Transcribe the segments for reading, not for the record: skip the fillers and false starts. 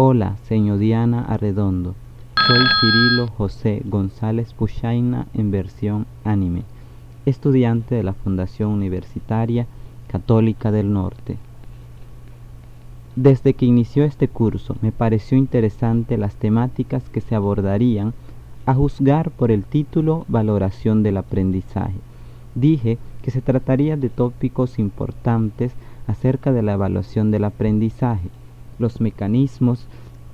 Hola, señor Diana Arredondo. Soy Cirilo José González Puchaina en versión anime, estudiante de la Fundación Universitaria Católica del Norte. Desde que inició este curso me pareció interesante las temáticas que se abordarían, a juzgar por el título Valoración del aprendizaje. Dije que se trataría de tópicos importantes acerca de la evaluación del aprendizaje, los mecanismos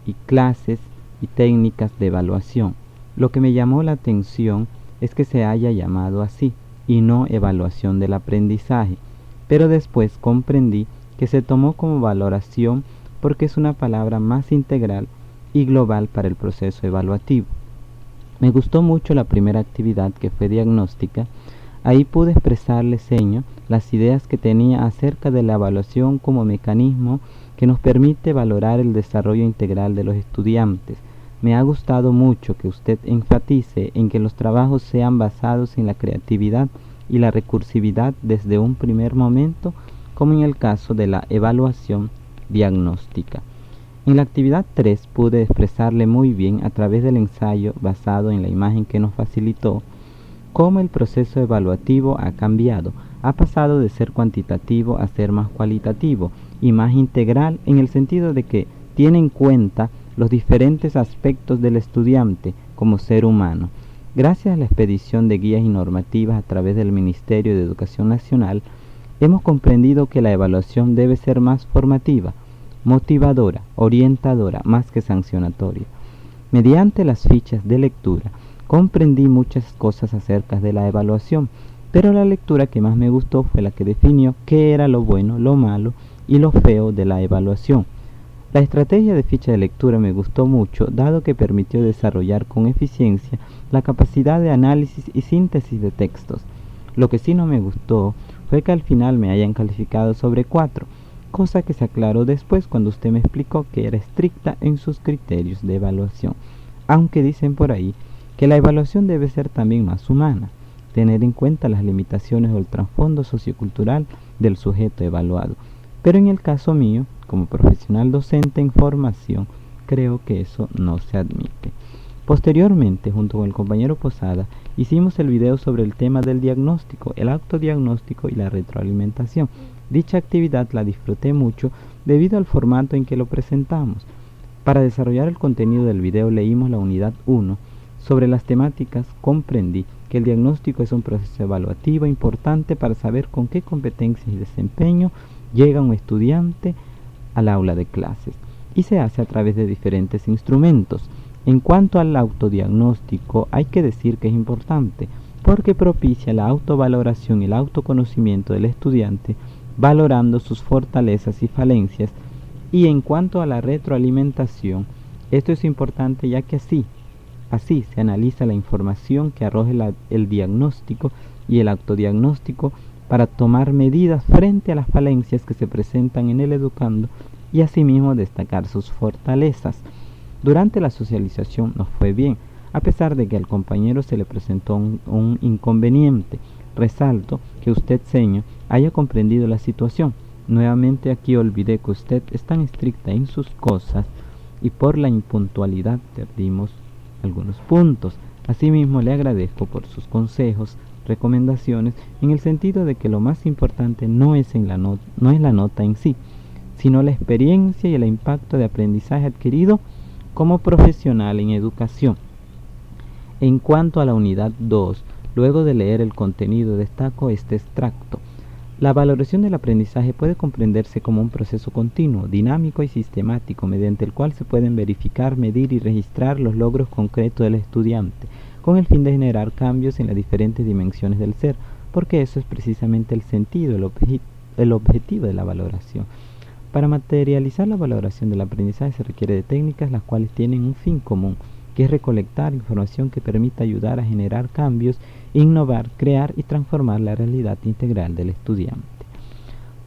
y clases y técnicas de evaluación. Lo que me llamó la atención es que se haya llamado así y no evaluación del aprendizaje, pero después comprendí que se tomó como valoración porque es una palabra más integral y global para el proceso evaluativo. Me gustó mucho la primera actividad, que fue diagnóstica. Ahí pude expresarle seño las ideas que tenía acerca de la evaluación como mecanismo que nos permite valorar el desarrollo integral de los estudiantes. Me ha gustado mucho que usted enfatice en que los trabajos sean basados en la creatividad y la recursividad desde un primer momento, como en el caso de la evaluación diagnóstica. En la actividad 3 pude expresarle muy bien, a través del ensayo basado en la imagen que nos facilitó, cómo el proceso evaluativo ha cambiado. Ha pasado de ser cuantitativo a ser más cualitativo y más integral, en el sentido de que tiene en cuenta los diferentes aspectos del estudiante como ser humano. Gracias a la expedición de guías y normativas a través del Ministerio de Educación Nacional, hemos comprendido que la evaluación debe ser más formativa, motivadora, orientadora, más que sancionatoria. Mediante las fichas de lectura comprendí muchas cosas acerca de la evaluación, pero la lectura que más me gustó fue la que definió qué era lo bueno, lo malo y lo feo de la evaluación. La estrategia de ficha de lectura me gustó mucho, dado que permitió desarrollar con eficiencia la capacidad de análisis y síntesis de textos. Lo que sí no me gustó fue que al final me hayan calificado sobre 4, cosa que se aclaró después cuando usted me explicó que era estricta en sus criterios de evaluación, aunque dicen por ahí que la evaluación debe ser también más humana, tener en cuenta las limitaciones o el trasfondo sociocultural del sujeto evaluado. Pero en el caso mío, como profesional docente en formación, creo que eso no se admite. Posteriormente, junto con el compañero Posada, hicimos el video sobre el tema del diagnóstico, el autodiagnóstico y la retroalimentación. Dicha actividad la disfruté mucho debido al formato en que lo presentamos. Para desarrollar el contenido del video leímos la unidad 1. Sobre las temáticas comprendí que el diagnóstico es un proceso evaluativo importante para saber con qué competencias y desempeño llega un estudiante al aula de clases, y se hace a través de diferentes instrumentos. En cuanto al autodiagnóstico, hay que decir que es importante porque propicia la autovaloración y el autoconocimiento del estudiante, valorando sus fortalezas y falencias. Y en cuanto a la retroalimentación, esto es importante ya que así se analiza la información que arroje el diagnóstico y el autodiagnóstico para tomar medidas frente a las falencias que se presentan en el educando y asimismo destacar sus fortalezas. Durante la socialización nos fue bien, a pesar de que al compañero se le presentó un inconveniente. Resalto que usted, señor, haya comprendido la situación. Nuevamente aquí olvidé que usted es tan estricta en sus cosas y por la impuntualidad perdimos algunos puntos. Asimismo le agradezco por sus consejos, recomendaciones, en el sentido de que lo más importante no es la nota en sí, sino la experiencia y el impacto de aprendizaje adquirido como profesional en educación. En cuanto a la unidad 2, luego de leer el contenido destaco este extracto. La valoración del aprendizaje puede comprenderse como un proceso continuo, dinámico y sistemático, mediante el cual se pueden verificar, medir y registrar los logros concretos del estudiante, con el fin de generar cambios en las diferentes dimensiones del ser, porque eso es precisamente el sentido, el objetivo de la valoración. Para materializar la valoración del aprendizaje se requiere de técnicas las cuales tienen un fin común, que es recolectar información que permita ayudar a generar cambios, innovar, crear y transformar la realidad integral del estudiante.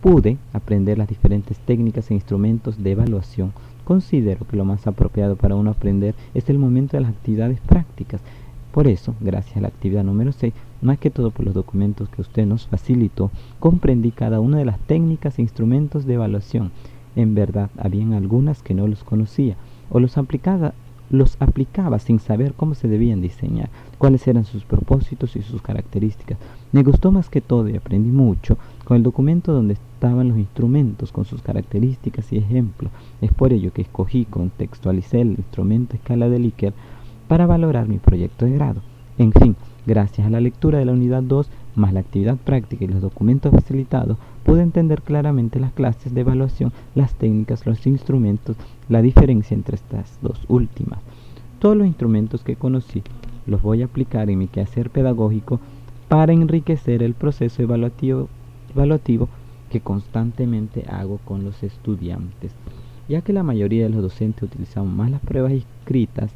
Pude aprender las diferentes técnicas e instrumentos de evaluación. Considero que lo más apropiado para uno aprender es el momento de las actividades prácticas. Por eso, gracias a la actividad número 6, más que todo por los documentos que usted nos facilitó, comprendí cada una de las técnicas e instrumentos de evaluación. En verdad, habían algunas que no los conocía o los aplicaba sin saber cómo se debían diseñar, cuáles eran sus propósitos y sus características. Me gustó más que todo y aprendí mucho con el documento donde estaban los instrumentos con sus características y ejemplos. Es por ello que contextualicé el instrumento escala de Likert para valorar mi proyecto de grado. En fin, gracias a la lectura de la unidad 2, más la actividad práctica y los documentos facilitados, pude entender claramente las clases de evaluación, las técnicas, los instrumentos, la diferencia entre estas dos últimas. Todos los instrumentos que conocí los voy a aplicar en mi quehacer pedagógico para enriquecer el proceso evaluativo que constantemente hago con los estudiantes, ya que la mayoría de los docentes utilizamos más las pruebas escritas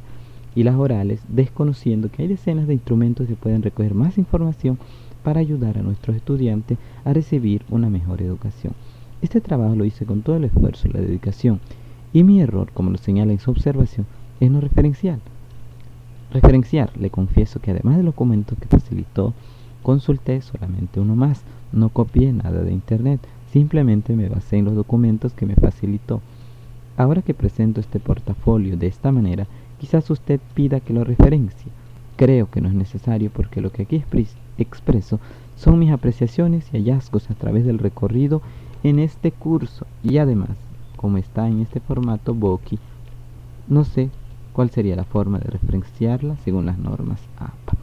y las orales, desconociendo que hay decenas de instrumentos que pueden recoger más información para ayudar a nuestros estudiantes a recibir una mejor educación. Este trabajo lo hice con todo el esfuerzo y la dedicación, y mi error, como lo señala en su observación, es no referenciar. Le confieso que además del documento que facilitó, consulté solamente uno más, no copié nada de internet, simplemente me basé en los documentos que me facilitó. Ahora que presento este portafolio de esta manera, quizás usted pida que lo referencie. Creo que no es necesario porque lo que aquí expreso son mis apreciaciones y hallazgos a través del recorrido en este curso, y además, como está en este formato Boki, no sé cuál sería la forma de referenciarla según las normas APA.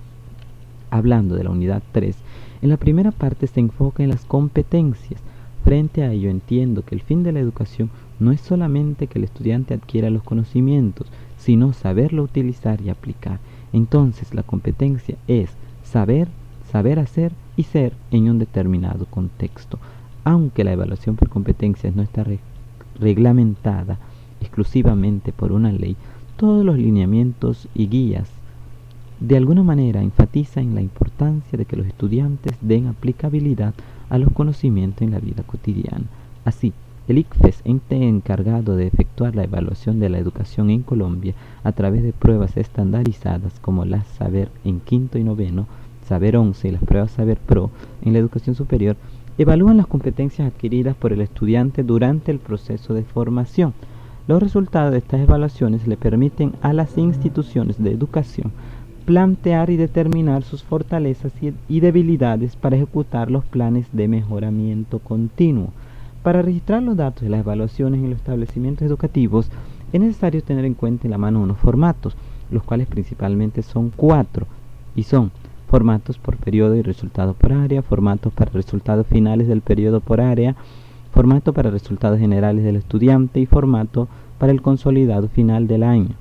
Hablando de la unidad 3, en la primera parte se enfoca en las competencias. Frente a ello entiendo que el fin de la educación no es solamente que el estudiante adquiera los conocimientos, sino saberlo utilizar y aplicar. Entonces la competencia es saber hacer y ser en un determinado contexto. Aunque la evaluación por competencias no está reglamentada exclusivamente por una ley, todos los lineamientos y guías de alguna manera enfatizan en la importancia de que los estudiantes den aplicabilidad a los conocimientos en la vida cotidiana. Así, el ICFES, ente encargado de efectuar la evaluación de la educación en Colombia a través de pruebas estandarizadas como las Saber en quinto y noveno, Saber 11 y las pruebas Saber Pro en la educación superior, evalúan las competencias adquiridas por el estudiante durante el proceso de formación. Los resultados de estas evaluaciones le permiten a las instituciones de educación plantear y determinar sus fortalezas y debilidades para ejecutar los planes de mejoramiento continuo. Para registrar los datos de las evaluaciones en los establecimientos educativos es necesario tener en cuenta en la mano unos formatos, los cuales principalmente son 4, y son formatos por periodo y resultados por área, formatos para resultados finales del periodo por área, formato para resultados generales del estudiante y formato para el consolidado final del año.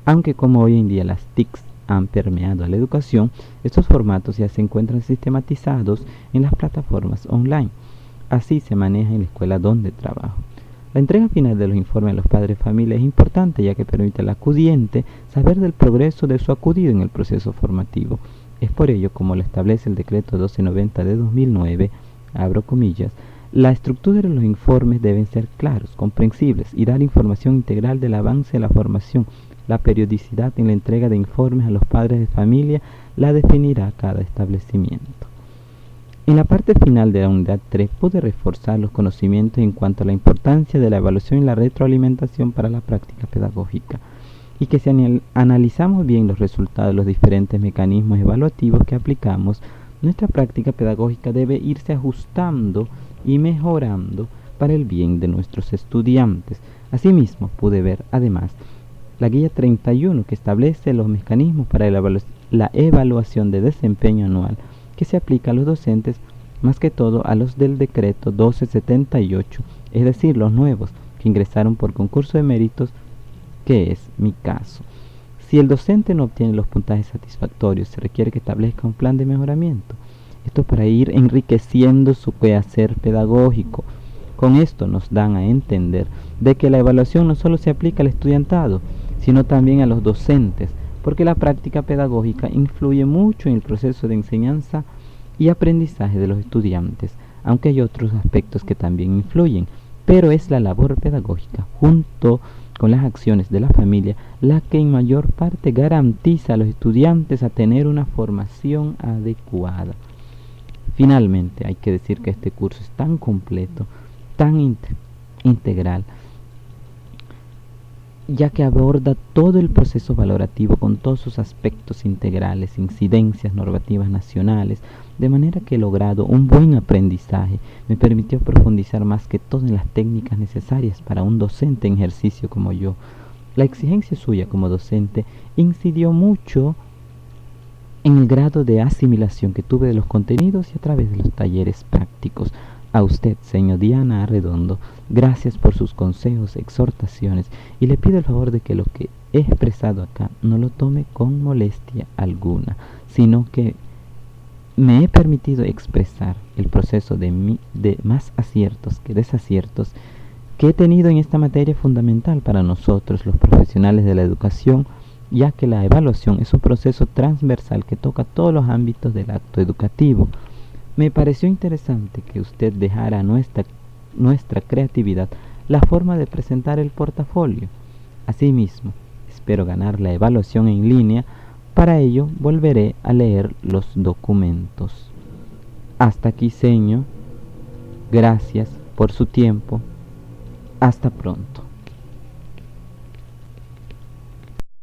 Aunque como hoy en día las TICs han permeado a la educación, estos formatos ya se encuentran sistematizados en las plataformas online. Así se maneja en la escuela donde trabajo. La entrega final de los informes a los padres de familia es importante, ya que permite al acudiente saber del progreso de su acudido en el proceso formativo. Es por ello, como lo establece el decreto 1290 de 2009, abro comillas, la estructura de los informes deben ser claros, comprensibles y dar información integral del avance de la formación. La periodicidad en la entrega de informes a los padres de familia la definirá cada establecimiento. En la parte final de la unidad 3 pude reforzar los conocimientos en cuanto a la importancia de la evaluación y la retroalimentación para la práctica pedagógica, y que si analizamos bien los resultados de los diferentes mecanismos evaluativos que aplicamos, nuestra práctica pedagógica debe irse ajustando y mejorando para el bien de nuestros estudiantes. Asimismo, pude ver además la guía 31 que establece los mecanismos para la evaluación de desempeño anual que se aplica a los docentes, más que todo a los del decreto 1278, es decir, los nuevos que ingresaron por concurso de méritos, que es mi caso. Si el docente no obtiene los puntajes satisfactorios, se requiere que establezca un plan de mejoramiento. Esto para ir enriqueciendo su quehacer pedagógico. Con esto nos dan a entender de que la evaluación no solo se aplica al estudiantado, sino también a los docentes, porque la práctica pedagógica influye mucho en el proceso de enseñanza y aprendizaje de los estudiantes, aunque hay otros aspectos que también influyen, pero es la labor pedagógica, junto con las acciones de la familia, la que en mayor parte garantiza a los estudiantes a tener una formación adecuada. Finalmente, hay que decir que este curso es tan completo, tan integral, ya que aborda todo el proceso valorativo con todos sus aspectos integrales, incidencias normativas nacionales, de manera que he logrado un buen aprendizaje. Me permitió profundizar más que todo en las técnicas necesarias para un docente en ejercicio como yo. La exigencia suya como docente incidió mucho en el grado de asimilación que tuve de los contenidos y a través de los talleres prácticos. A usted, señor Diana Arredondo, gracias por sus consejos, exhortaciones, y le pido el favor de que lo que he expresado acá no lo tome con molestia alguna, sino que me he permitido expresar el proceso de más aciertos que desaciertos que he tenido en esta materia fundamental para nosotros, los profesionales de la educación, ya que la evaluación es un proceso transversal que toca todos los ámbitos del acto educativo. Me pareció interesante que usted dejara a nuestra creatividad la forma de presentar el portafolio. Asimismo, espero ganar la evaluación en línea. Para ello, volveré a leer los documentos. Hasta aquí, señor. Gracias por su tiempo. Hasta pronto.